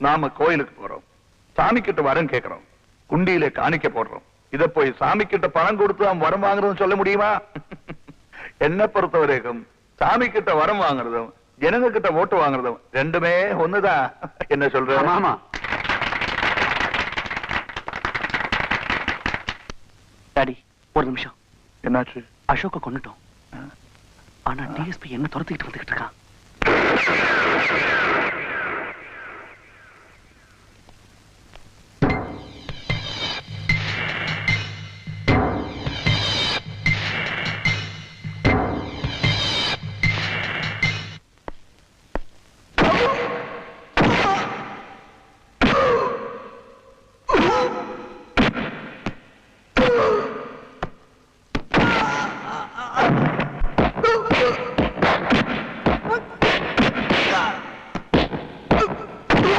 நாம கோயிலுக்கு போறோம், சாமி கிட்ட வரம் கேட்கிறோம், குண்டியில காணிக்க போடுறோம். இத போய் சாமி கிட்ட பணம் கொடுத்து அவன் வரம் வாங்குறதும் சொல்ல முடியுமா? என்ன பொறுத்த வரைக்கும் சாமி கிட்ட வரம் வாங்குறதும் ஜனங்க கிட்ட ஓட்டு வாங்குறதும் ரெண்டுமே ஒண்ணுதான். என்ன சொல்ற? ஆமா. டாடி ஒரு நிமிஷம். என்னாச்சு? அசோக்க கொண்டுட்டோம். ஆனா டிஎஸ்பி என்ன துரத்திக்கிட்டு வந்துகிட்டு இருக்கான்.